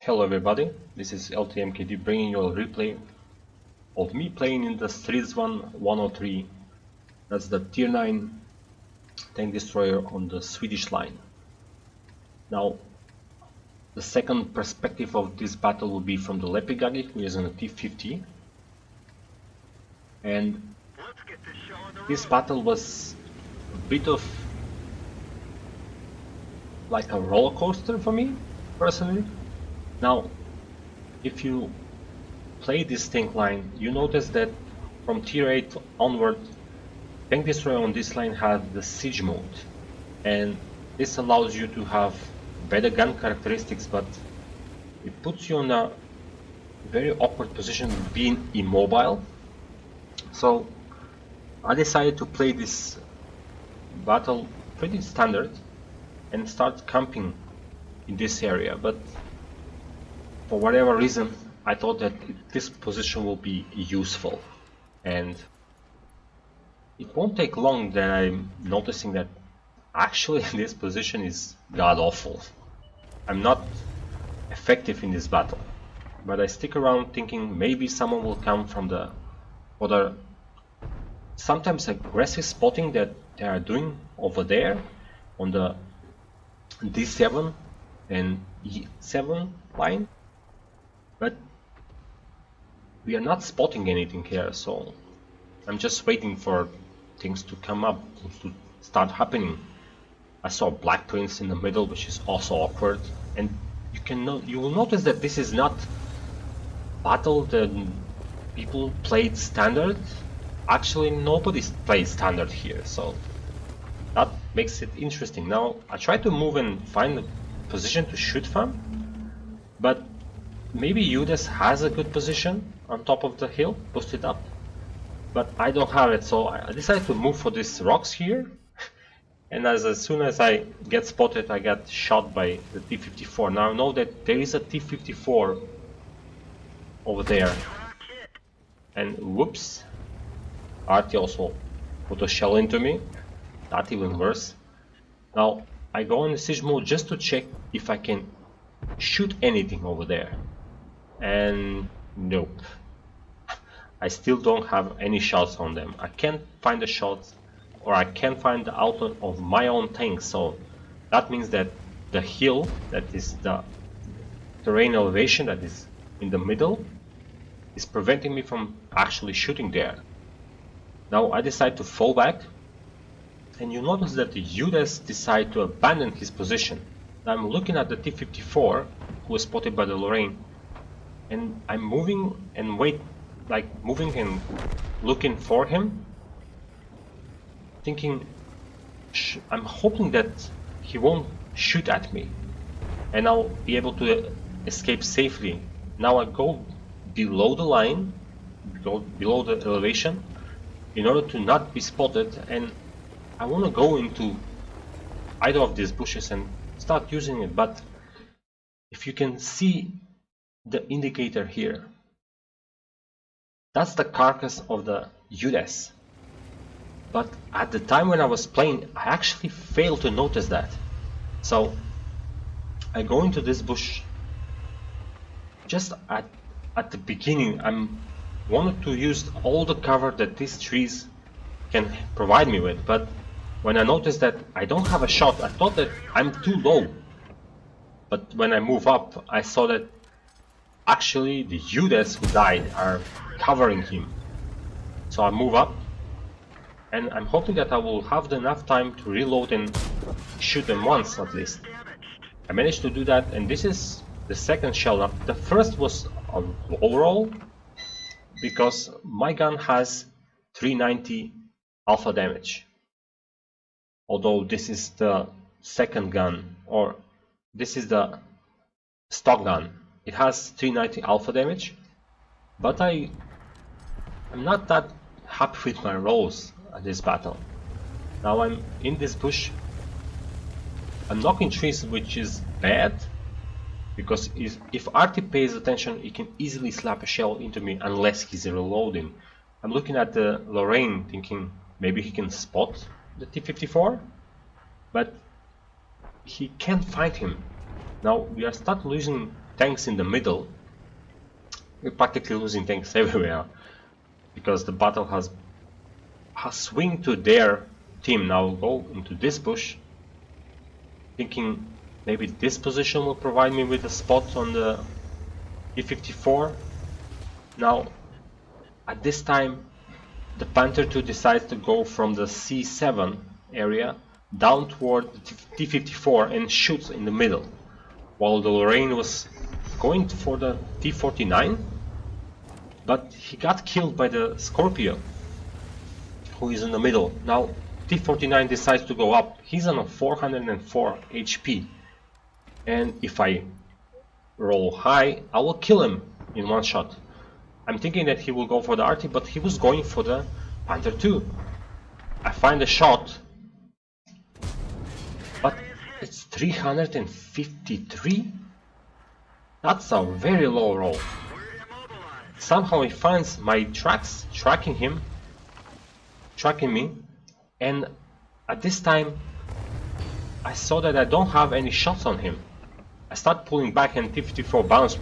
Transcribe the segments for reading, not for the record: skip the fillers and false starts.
Hello everybody, this is LTMKD bringing you a replay of me playing in the Strv 103. That's the tier 9 tank destroyer on the Swedish line. Now, the second perspective of this battle will be from the Lepigagi, who is on a T50. And this battle was a bit of like a roller coaster for me, personally. Now, if you play this tank line, you notice that from tier 8 onward, tank destroyer on this line has the siege mode, and this allows you to have better gun characteristics, but it puts you in a very awkward position being immobile. So I decided to play this battle pretty standard and start camping in this area, but for whatever reason I thought that this position will be useful, and it won't take long that I'm noticing that actually this position is god awful. I'm not effective in this battle, but I stick around thinking maybe someone will come from the other sometimes aggressive spotting that they are doing over there on the D7 and E7 line. But we are not spotting anything here, so I'm just waiting for things to come up, to start happening. I saw Black Prince in the middle, which is also awkward, and you will notice that this is not battle that people played standard. Actually, nobody played standard here, so that makes it interesting. Now I try to move and find a position to shoot from, but maybe Judas has a good position on top of the hill, boosted up, but I don't have it, so I decided to move for these rocks here. And as soon as I get spotted, I get shot by the T-54. Now I know that there is a T-54 over there, and whoops, Artie also put a shell into me. Not even worse. Now I go in siege mode just to check if I can shoot anything over there. And nope, I still don't have any shots on them. I can't find the shots, or I can't find the outlet of my own tank. So that means that the hill, that is the terrain elevation that is in the middle, is preventing me from actually shooting there. Now I decide to fall back, and you notice that the Judas decide to abandon his position. Now I'm looking at the T-54 who was spotted by the Lorraine, and I'm moving and moving and looking for him, thinking I'm hoping that he won't shoot at me and I'll be able to escape safely. Now I go below the line, below the elevation, in order to not be spotted, and I want to go into either of these bushes and start using it. But if you can see the indicator here, that's the carcass of the Judas. But at the time when I was playing, I actually failed to notice that. So I go into this bush just at the beginning. I wanted to use all the cover that these trees can provide me with, but when I noticed that I don't have a shot, I thought that I'm too low. But when I move up, I saw that actually the Judas who died are covering him. So I move up, and I'm hoping that I will have enough time to reload and shoot them once at least. I managed to do that, and this is the second shell. Now, the first was a low roll because my gun has 390 alpha damage. Although this is the second gun, or this is the stock gun, it has 390 alpha damage, but I'm not that happy with my rolls at this battle. Now I'm in this bush, I'm knocking trees, which is bad, because if Artie pays attention, he can easily slap a shell into me unless he's reloading. I'm looking at the Lorraine thinking maybe he can spot the T-54, but he can't find him. Now we are start losing tanks in the middle, we're practically losing tanks everywhere because the battle has swing to their team. Now go into this bush, thinking maybe this position will provide me with a spot on the T-54. Now at this time the Panther II decides to go from the C7 area down toward the T-54 and shoots in the middle, while the Lorraine was going for the T-49, but he got killed by the Scorpio, who is in the middle. Now T-49 decides to go up. He's on a 404 HP, and if I roll high, I will kill him in one shot. I'm thinking that he will go for the RT, but he was going for the Panther II. I find a shot, but it's 353? That's a very low roll. Somehow he finds my tracks, tracking me, and at this time I saw that I don't have any shots on him. I start pulling back and T-54 bounced.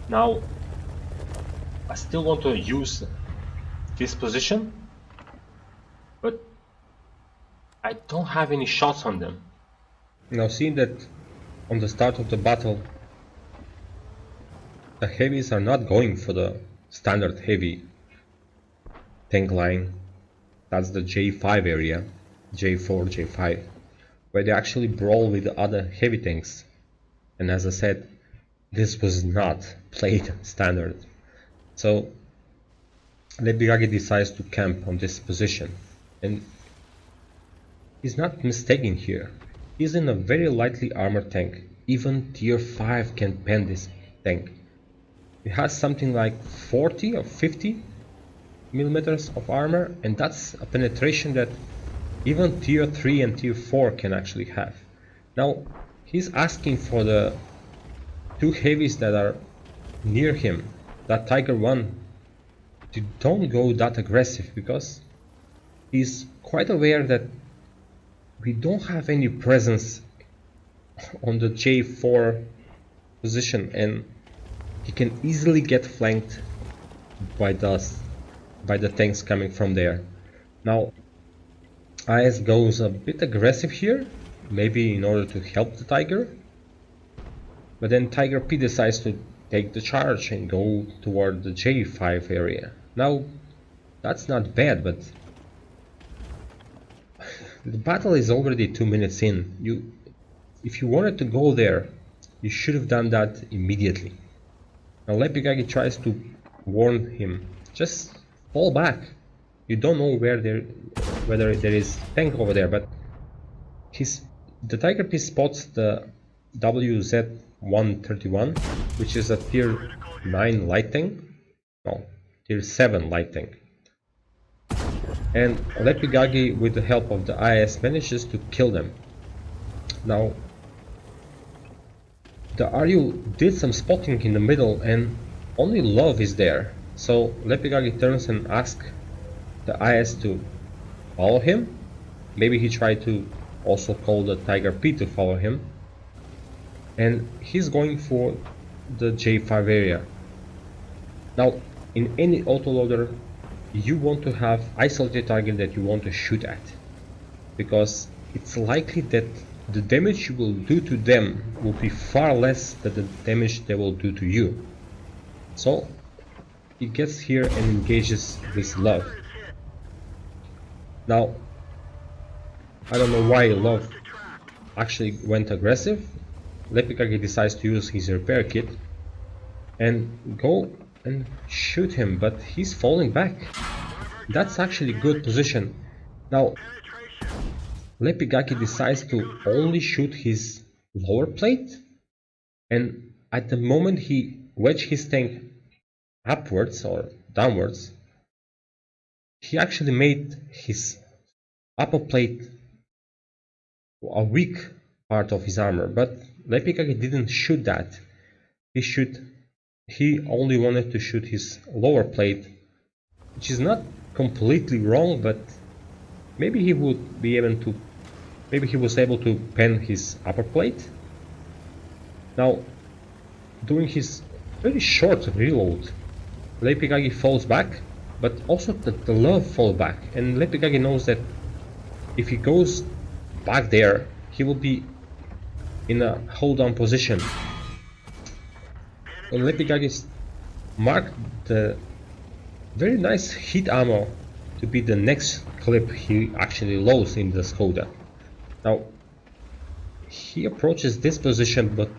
Now I still want to use this position, but I don't have any shots on them. Now seeing that on the start of the battle the heavies are not going for the standard heavy tank line, that's the J5 area, J4, J5, where they actually brawl with the other heavy tanks. And as I said, this was not played standard. So Lepigagi decides to camp on this position, and he's not mistaken here. He's in a very lightly armored tank. Even tier 5 can pen this tank. It has something like 40 or 50 millimeters of armor, and that's a penetration that even tier 3 and tier 4 can actually have. Now he's asking for the two heavies that are near him, that Tiger 1, to don't go that aggressive, because he's quite aware that we don't have any presence on the J4 position, and he can easily get flanked by the tanks coming from there. Now IS goes a bit aggressive here, maybe in order to help the Tiger, but then Tiger P decides to take the charge and go toward the J5 area. Now that's not bad, but the battle is already 2 minutes in. If you wanted to go there, you should have done that immediately. Now Lepigagi tries to warn him, just fall back. You don't know whether there is tank over there, but the Tiger P spots the WZ-131, which is a tier 9 light tank, no, tier 7 light tank. And Lepigagi, with the help of the IS, manages to kill them. Now the RU did some spotting in the middle, and only Love is there. So Lepigagi turns and asks the IS to follow him. Maybe he tried to also call the Tiger P to follow him. And he's going for the J5 area. Now in any autoloader you want to have isolated target that you want to shoot at, because it's likely that the damage you will do to them will be far less than the damage they will do to you. So he gets here and engages this Love. Now I don't know why Love actually went aggressive. Lepigagi decides to use his repair kit and go and shoot him, but he's falling back. That's actually a good position. Now Lepigagi decides to only shoot his lower plate, and at the moment he wedges his tank upwards or downwards, he actually made his upper plate a weak part of his armor, but Lepigagi didn't shoot that. He only wanted to shoot his lower plate, which is not completely wrong, but maybe he would be able to, maybe he was able to pen his upper plate. Now, during his very short reload, Lepigagi falls back, but also the Love falls back, and Lepigagi knows that if he goes back there, he will be in a hold-on position. And Lepigagi marked the very nice hit ammo to be the next clip he actually loads in the Skoda. Now, he approaches this position, but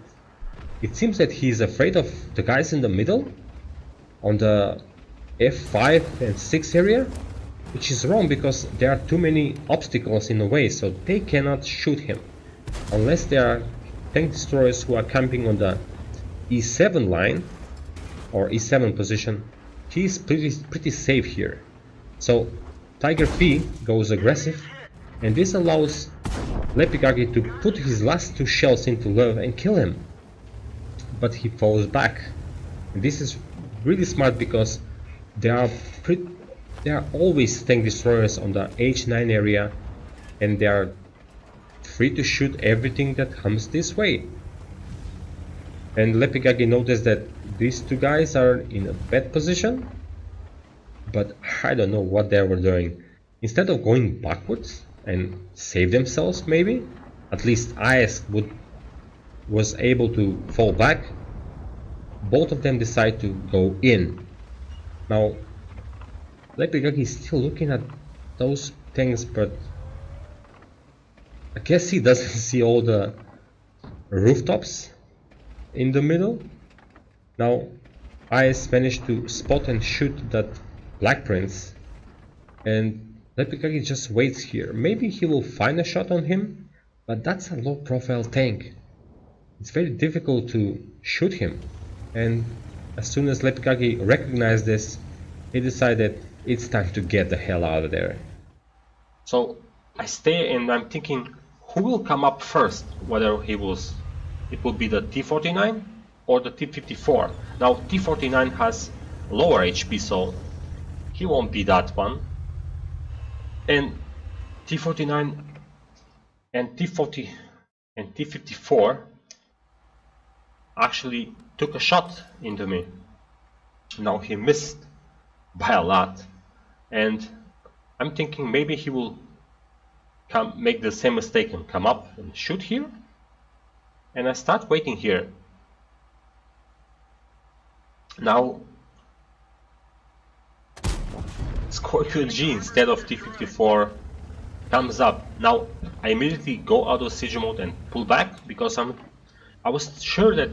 it seems that he is afraid of the guys in the middle, on the F5 and 6 area, which is wrong because there are too many obstacles in the way, so they cannot shoot him unless there are tank destroyers who are camping on the E7 line or E7 position. He is pretty safe here. So Tiger Phi goes aggressive, and this allows Lepigagi to put his last 2 shells into Love and kill him, but he falls back. And this is really smart because there are always tank destroyers on the H9 area, and they are free to shoot everything that comes this way. And Lepigagi noticed that these 2 guys are in a bad position, but I don't know what they were doing. Instead of going backwards and save themselves, maybe at least IS was able to fall back. Both of them decide to go in. Now, Lepigagi is still looking at those things, but I guess he doesn't see all the rooftops in the middle. Now, IS managed to spot and shoot that Black Prince, and Lepigagi just waits here. Maybe he will find a shot on him, but that's a low profile tank. It's very difficult to shoot him. And as soon as Lepigagi recognized this, he decided it's time to get the hell out of there. So I stay and I'm thinking, who will come up first? Whether it will be the T-49 or the T-54. Now T-49 has lower HP, so he won't be that one. And T-49 and T-40 and T-54 actually took a shot into me. Now he missed by a lot, and I'm thinking maybe he will make the same mistake and come up and shoot here. And I start waiting here. Now Scorpion G instead of T-54 comes up. Now I immediately go out of siege mode and pull back because I was sure that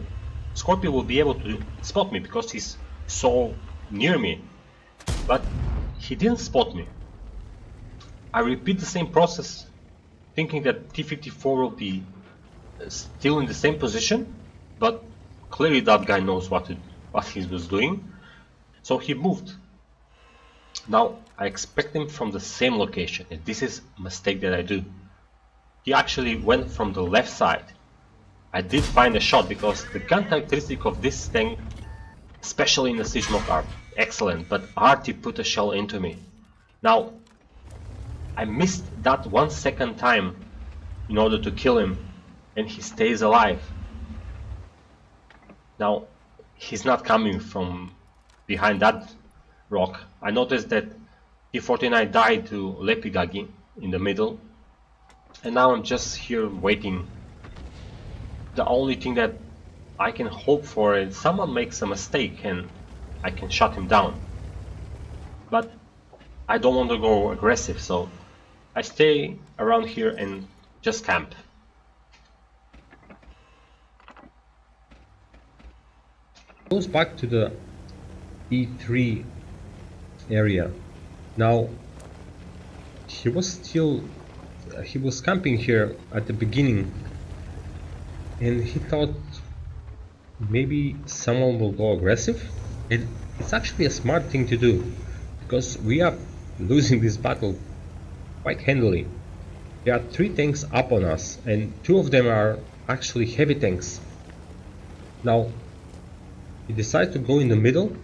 Scorpion will be able to spot me because he's so near me, but he didn't spot me. I repeat the same process, thinking that T-54 will be still in the same position, but clearly that guy knows what he was doing, so he moved. Now I expect him from the same location, and this is a mistake that I do. He actually went from the left side. I did find a shot because the gun characteristic of this tank, especially in the siege mode, are excellent, but Artie put a shell into me. Now I missed that 1 second time in order to kill him, and he stays alive. Now he's not coming from behind that rock. I noticed that T-49 died to Lepigagi in the middle, and now I'm just here waiting. The only thing that I can hope for is someone makes a mistake and I can shut him down. But I don't want to go aggressive, so I stay around here and just camp. Goes back to the E3 area. Now he was camping here at the beginning, and he thought maybe someone will go aggressive. It's actually a smart thing to do because we are losing this battle quite handily. There are 3 tanks up on us, and 2 of them are actually heavy tanks. Now he decides to go in the middle,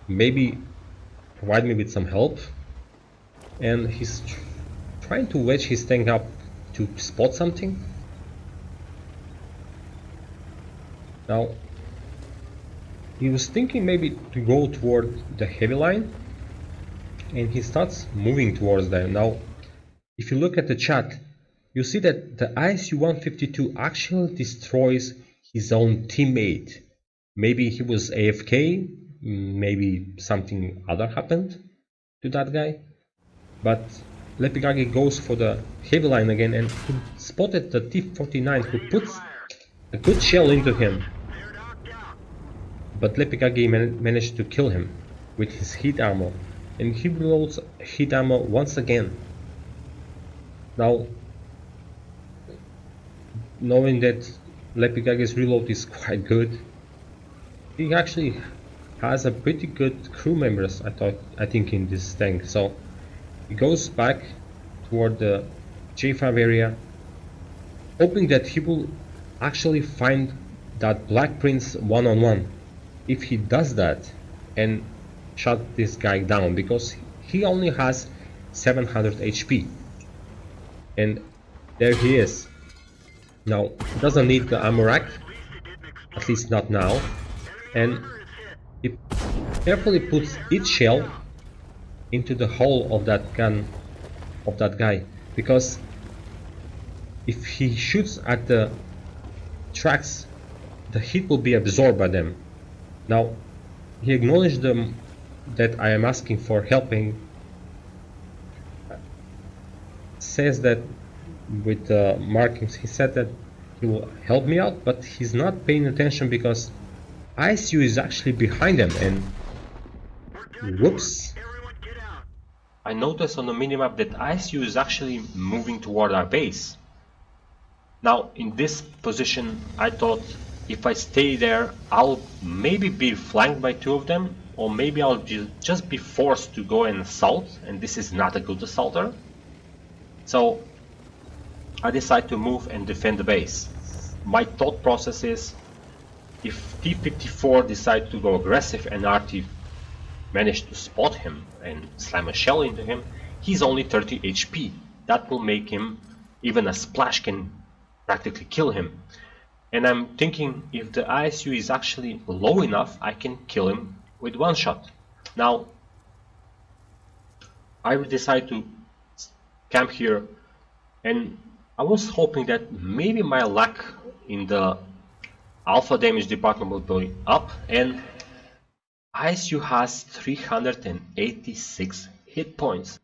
maybe provide me with some help, and he's trying to wedge his tank up to spot something. Now, he was thinking maybe to go toward the heavy line, and he starts moving towards them. Now, if you look at the chat, you see that the ISU-152 actually destroys his own teammate. Maybe he was AFK, maybe something other happened to that guy, but Lepigage goes for the heavy line again, and he spotted the T-49 who puts a good shell into him, but Lepigage managed to kill him with his heat ammo, and he reloads heat ammo once again. Now, knowing that Lepigage's reload is quite good, he actually has a pretty good crew members, I think, in this tank. So he goes back toward the J5 area, hoping that he will actually find that Black Prince one-on-one. If he does that and shut this guy down, because he only has 700 HP, and there he is. Now, he doesn't need the ammo rack, at least not now, and he carefully puts each shell into the hull of that gun of that guy, because if he shoots at the tracks, the heat will be absorbed by them. Now, he acknowledged them that I am asking for helping, says that with the markings, he said that he will help me out, but he's not paying attention because ISU is actually behind him, and whoops. I noticed on the minimap that ISU is actually moving toward our base. Now, in this position, I thought if I stay there, I'll maybe be flanked by two of them, or maybe I'll just be forced to go and assault, and this is not a good assaulter. So I decide to move and defend the base. My thought process is, if T-54 decides to go aggressive and RT managed to spot him and slam a shell into him, he's only 30 HP. That will make him, even a splash can practically kill him. And I'm thinking, if the ISU is actually low enough, I can kill him with one shot. Now, I decide to camp here, and I was hoping that maybe my luck in the alpha damage department will go up, and ISU has 386 hit points,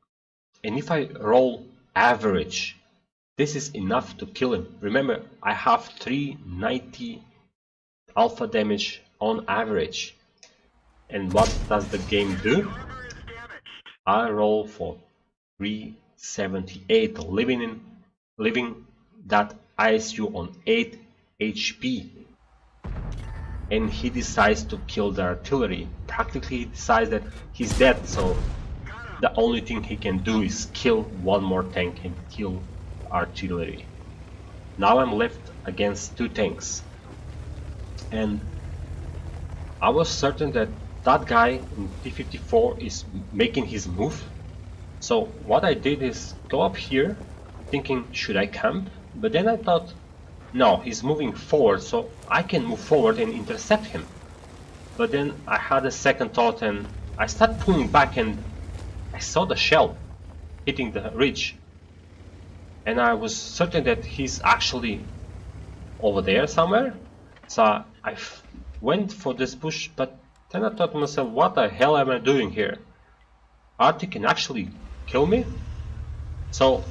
and if I roll average, this is enough to kill him. Remember, I have 390 alpha damage on average, and what does the game do? I roll for 378, leaving that ISU on 8 HP, and he decides to kill the artillery. Practically he decides that he's dead, so the only thing he can do is kill one more tank and kill artillery. Now I'm left against two tanks, and I was certain that that guy in T-54 is making his move. So what I did is go up here thinking, should I camp? But then I thought, no, he's moving forward, so I can move forward and intercept him. But then I had a second thought, and I started pulling back, and I saw the shell hitting the ridge, and I was certain that he's actually over there somewhere. So I went for this bush, but then I thought to myself, what the hell am I doing here? Artie can actually kill me? So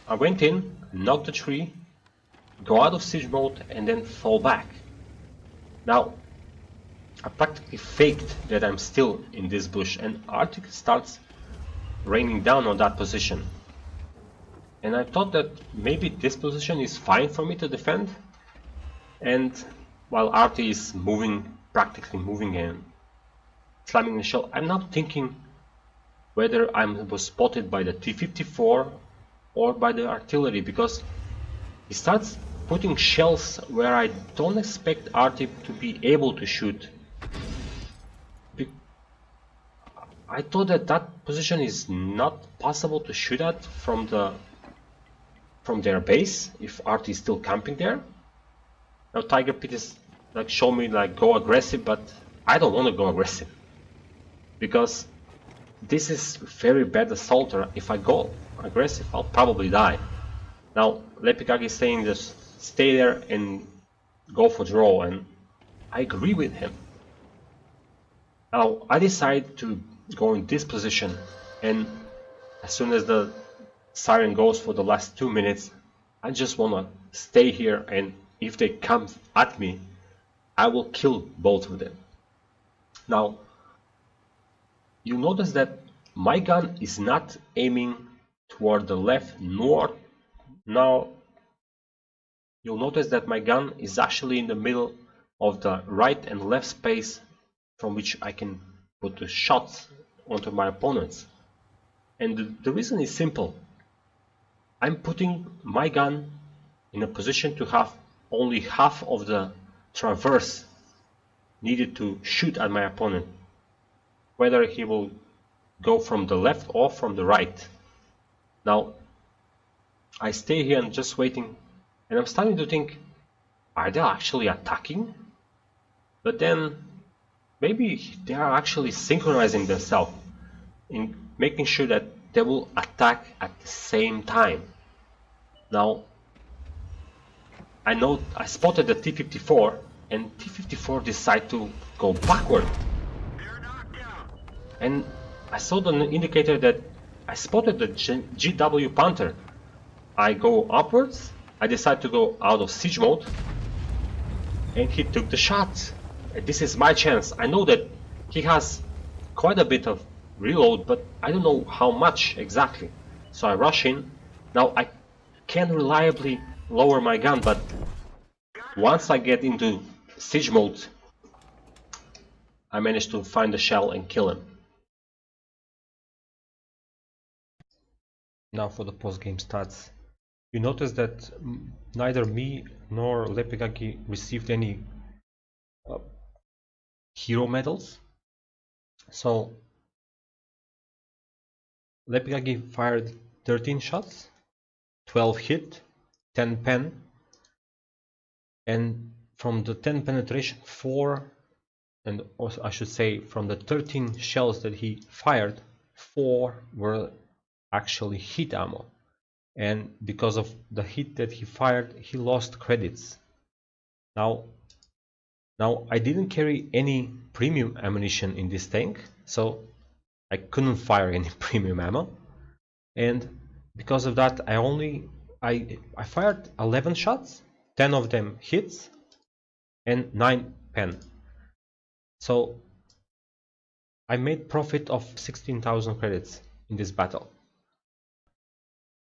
I went in, knocked the tree, go out of siege mode, and then fall back. Now I practically faked that I'm still in this bush, and Arctic starts raining down on that position. And I thought that maybe this position is fine for me to defend, and while Artie is moving, practically moving and slamming the shell, I'm not thinking whether I was spotted by the T-54 or by the artillery, because he starts putting shells where I don't expect Artie to be able to shoot. I thought that that position is not possible to shoot at from their base if Artie is still camping there. Now Tiger Pit is like show me like go aggressive, but I don't want to go aggressive because this is very bad assaulter. If I go aggressive, I'll probably die. Now Lepikage is saying just stay there and go for draw, and I agree with him. Now I decide to go in this position, and as soon as the siren goes for the last 2 minutes, I just wanna stay here, and if they come at me, I will kill both of them. Now, you notice that my gun is not aiming toward the left nor now. You'll notice that my gun is actually in the middle of the right and left space from which I can put the shots onto my opponents. And the reason is simple. I'm putting my gun in a position to have only half of the traverse needed to shoot at my opponent, whether he will go from the left or from the right. Now, I stay here and just waiting, and I'm starting to think, are they actually attacking? But then, maybe they are actually synchronizing themselves in making sure that they will attack at the same time. Now, I know I spotted the T-54, and T-54 decide to go backward. And I saw the indicator that I spotted the GW Panther. I go upwards, I decide to go out of siege mode, and he took the shot. This is my chance. I know that he has quite a bit of reload, but I don't know how much exactly. So I rush in. Now I can reliably lower my gun, but once I get into siege mode, I manage to find the shell and kill him. Now for the post-game stats. You notice that neither me nor Lepikage received any hero medals. So Lepikage fired 13 shots, 12 hit, 10 pen, and from the 10 penetration, 4, and also I should say from the 13 shells that he fired, 4 were actually hit ammo. And because of the hit that he fired, he lost credits. Now I didn't carry any premium ammunition in this tank, so I couldn't fire any premium ammo, and because of that I fired 11 shots, 10 of them hits and 9 pen. So I made profit of 16,000 credits in this battle.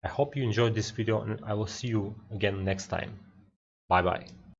I hope you enjoyed this video, and I will see you again next time. Bye bye.